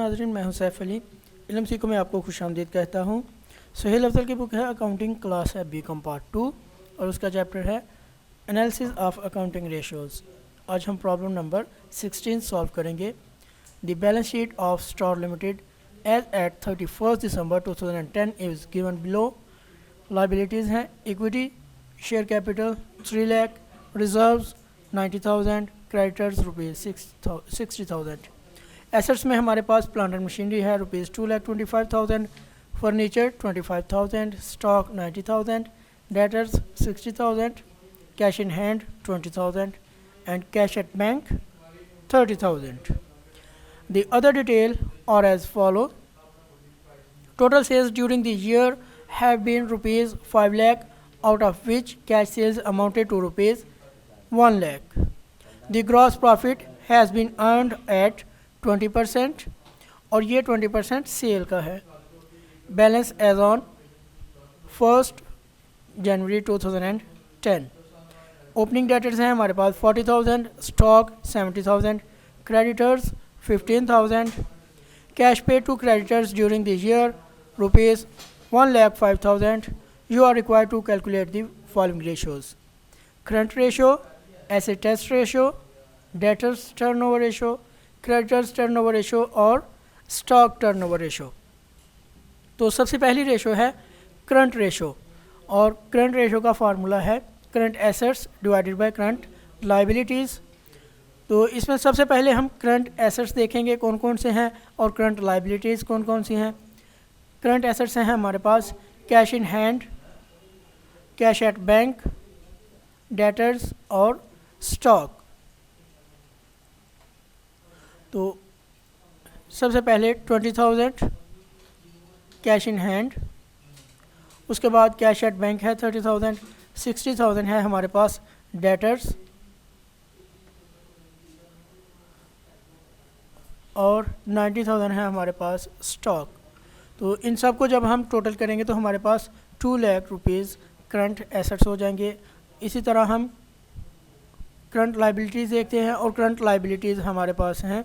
नाज़रीन, मैं हूं सैफ अली। इल्म सीखो में आपको खुशामदीद कहता हूं। सुहेल अफजल की बुक है अकाउंटिंग, क्लास है बीकॉम पार्ट 2 और उसका चैप्टर है एनालिसिस ऑफ अकाउंटिंग रेशियोज़। आज हम प्रॉब्लम नंबर 16 सॉल्व करेंगे। The balance sheet of Star Limited as at 31 December 2010 is given below. Liabilities हैं equity, share capital 3 lakh, reserves 90,000, creditors rupees 60,000। Assets में हमारे पास प्लांट एंड मशीनरी है rupees 2,25,000, furniture 25,000, stock 90,000, debtors 60,000, cash in hand 20,000 and cash at bank 30,000. The other detail are as follow. Total sales during the year have been rupees 5 lakh, out of which cash sales amounted to rupees 1 lakh. The gross profit has been earned at 20% और ये 20% sale का है। Balance as on 1 January 2010। Opening debtors हैं हमारे पास 40,000, stock 70,000, creditors 15,000, cash pay to creditors during the year rupees 1,05,000. You are required to calculate the following ratios: current ratio, asset test ratio, debtors turnover ratio, creditors turnover ratio और stock turnover ratio. तो सबसे पहली ratio है current ratio, और current ratio का formula है current assets divided by current liabilities. तो इसमें सबसे पहले हम करंट एसेट्स देखेंगे कौन कौन से हैं और करंट लाइबिलिटीज़ कौन कौन सी हैं। करंट एसेट्स हैं हमारे पास cash in hand, cash at bank, debtors और स्टॉक। तो सबसे पहले 20,000 कैश इन हैंड, उसके बाद कैश एट बैंक है 30,000, 60,000 है हमारे पास डेटर्स और 90,000 है हमारे पास स्टॉक। तो इन सब को जब हम टोटल करेंगे तो हमारे पास 2 लाख रुपीज़ करंट एसेट्स हो जाएंगे। इसी तरह हम करंट लाइबिलिटीज़ देखते हैं और करंट लाइबिलिटीज़ हमारे पास हैं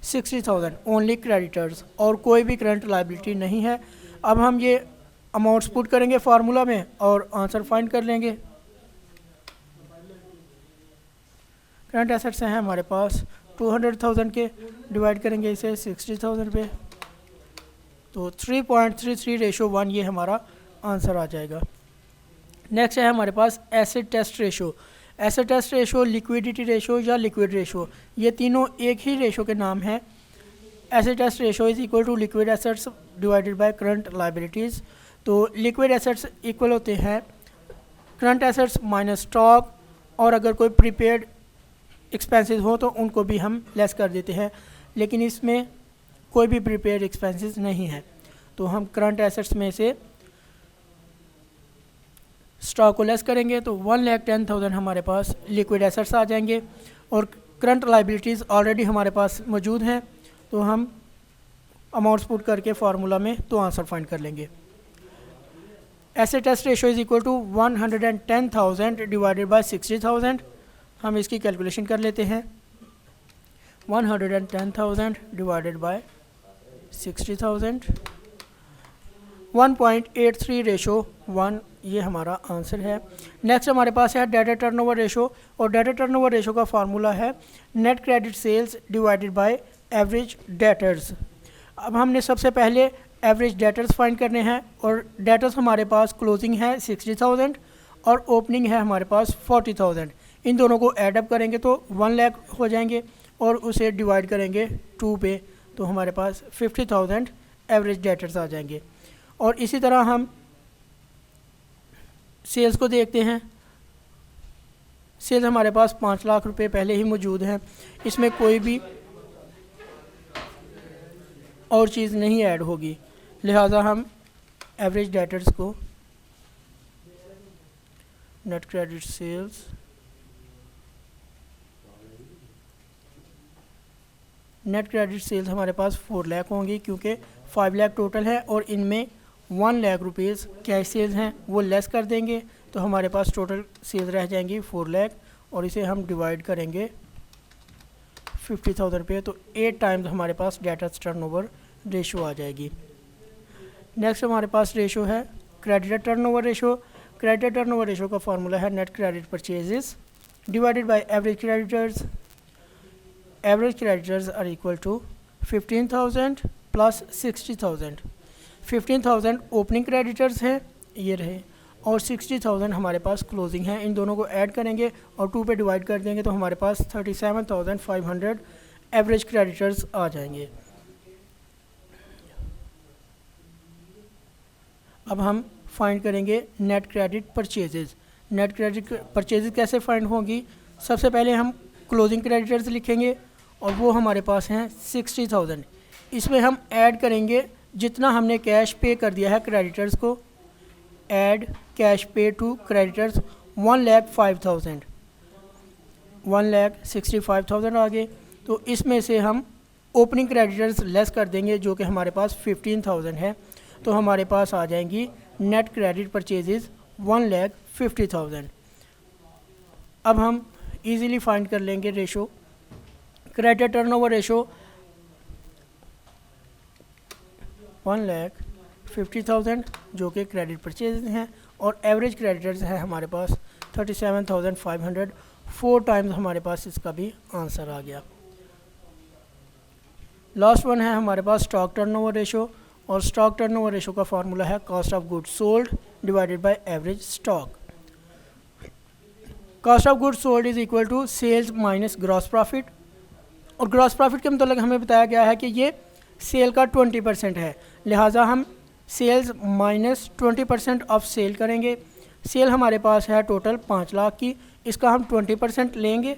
60,000 ओनली क्रेडिटर्स, और कोई भी करंट लाइबिलिटी नहीं है। अब हम ये अमाउंट्स पुट करेंगे फार्मूला में और आंसर फाइंड कर लेंगे। करंट एसेट्स हैं हमारे पास 200,000 के, डिवाइड करेंगे इसे 60,000 पे, तो 3.33 रेशो 1 ये हमारा आंसर आ जाएगा। नेक्स्ट है हमारे पास acid test ratio. Asset test ratio, liquidity ratio या लिक्विड रेशो, ये तीनों एक ही रेशो के नाम हैं। Asset test ratio is equal to liquid assets divided by current liabilities. तो लिक्विड एसेट्स इक्वल होते हैं करंट एसेट्स माइनस स्टॉक, और अगर कोई प्रीपेड एक्सपेंसेस हो तो उनको भी हम लेस कर देते हैं, लेकिन इसमें कोई भी प्रीपेड एक्सपेंसेस नहीं है। तो हम करंट एसेट्स में से स्टॉक को लेस करेंगे तो 1,10,000 हमारे पास लिक्विड एसेट्स आ जाएंगे, और करंट लाइबिलिटीज़ ऑलरेडी हमारे पास मौजूद हैं। तो हम अमाउंट्स पुट करके फार्मूला में तो आंसर फाइंड कर लेंगे। Acid test ratio is equal to 110,000 divided by 60,000। हम इसकी कैलकुलेशन कर लेते हैं। 110,000 डिवाइडेड बाय 60,000, 1.83 रेशो 1 ये हमारा आंसर है। नेक्स्ट हमारे पास है डेटर टर्नओवर रेशो, और डेटर टर्नओवर रेशो का फार्मूला है net credit sales divided by average debtors. अब हमने सबसे पहले एवरेज डेटर्स फाइंड करने हैं, और डेटर्स हमारे पास क्लोजिंग है 60,000 और ओपनिंग है हमारे पास 40,000। इन दोनों को ऐडअप करेंगे तो 1 लाख हो जाएंगे, और उसे डिवाइड करेंगे 2 पे तो हमारे पास 50,000 एवरेज डेटर्स आ जाएंगे। और इसी तरह हम सेल्स को देखते हैं। सेल्स हमारे पास 5 लाख रुपए पहले ही मौजूद हैं, इसमें कोई भी और चीज़ नहीं ऐड होगी, लिहाजा हम एवरेज डेटर्स को नेट क्रेडिट सेल्स हमारे पास 4 लाख होंगी, क्योंकि 5 लाख टोटल है और इनमें 1 लाख रुपीज़ कैश सेल्स हैं, वो लेस कर देंगे तो हमारे पास टोटल सेल्स रह जाएंगी 4 लाख, और इसे हम डिवाइड करेंगे 50,000 रुपये, तो 8 टाइम्स हमारे पास डेटर्स टर्नओवर रेशो आ जाएगी। नेक्स्ट हमारे पास रेशो है creditor turnover ratio. Creditor turnover ratio का फार्मूला है net credit purchases divided by average creditors. Average creditors are equal to 15,000 plus 60,000। 15,000 opening creditors हैं, ये रहे, और 60,000 हमारे पास क्लोजिंग है। इन दोनों को ऐड करेंगे और 2 पे डिवाइड कर देंगे तो हमारे पास 37,500 एवरेज क्रेडिटर्स आ जाएंगे। अब हम फाइंड करेंगे net credit purchases. Net credit purchases कैसे फाइंड होगी? सबसे पहले हम क्लोजिंग क्रेडिटर्स लिखेंगे और वो हमारे पास हैं 60,000। इसमें हम ऐड करेंगे जितना हमने कैश पे कर दिया है क्रेडिटर्स को। Add cash pay to creditors 1,05,000, 1,65,000 आ गए। तो इसमें से हम ओपनिंग क्रेडिटर्स लेस कर देंगे जो कि हमारे पास 15,000 है, तो हमारे पास आ जाएंगी नेट क्रेडिट परचेजेस 1,50,000। अब हम इजीली फाइंड कर लेंगे रेशो। क्रेडिटर टर्नओवर रेशो 1,50,000 जो कि क्रेडिट परचेज हैं, और एवरेज क्रेडिटर्स है हमारे पास 37,500। 4 टाइम्स हमारे पास इसका भी आंसर आ गया। लास्ट वन है हमारे पास स्टॉक टर्नओवर रेशो, और स्टॉक टर्नओवर रेशो का फार्मूला है cost of goods sold divided by average stock. Cost of goods sold is equal to sales minus gross profit, और ग्रॉस प्रॉफिट के मतलब हमें बताया गया है कि ये सेल का 20% है, लिहाजा हम सेल्स माइनस 20% ऑफ सेल करेंगे। सेल हमारे पास है टोटल 5 लाख की, इसका हम 20% लेंगे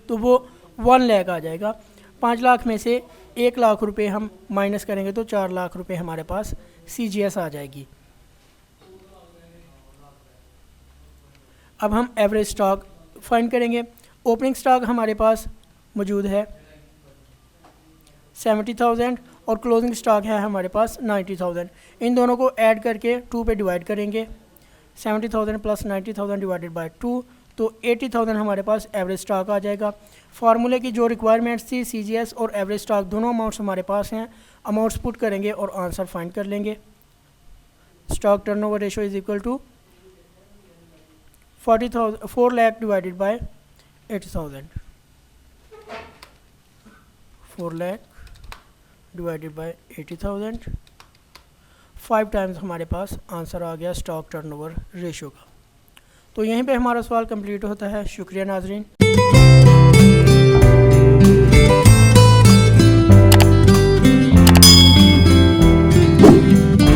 तो वो 1 लाख आ जाएगा। 5 लाख में से 1 लाख रुपए हम माइनस करेंगे तो 4 लाख रुपए हमारे पास CGS आ जाएगी। अब हम एवरेज स्टॉक फाइंड करेंगे। ओपनिंग स्टॉक हमारे पास मौजूद है 70,000 और क्लोजिंग स्टॉक है हमारे पास 90,000। इन दोनों को ऐड करके 2 पे डिवाइड करेंगे। 70,000 प्लस 90,000 डिवाइडेड बाय 2, तो 80,000 हमारे पास एवरेज स्टॉक आ जाएगा। फार्मूले की जो रिक्वायरमेंट्स थी CGS और एवरेज स्टॉक दोनों अमाउंट्स हमारे पास हैं। अमाउंट्स पुट करेंगे और आंसर फाइंड कर लेंगे। Stock turnover ratio is equal to 4 lakh divided by 80,000। 4 lakh divided by 80,000। 5 times हमारे पास आंसर आ गया स्टॉक टर्नओवर रेशो का। तो यहीं पे हमारा सवाल कंप्लीट होता है। शुक्रिया नाजरीन।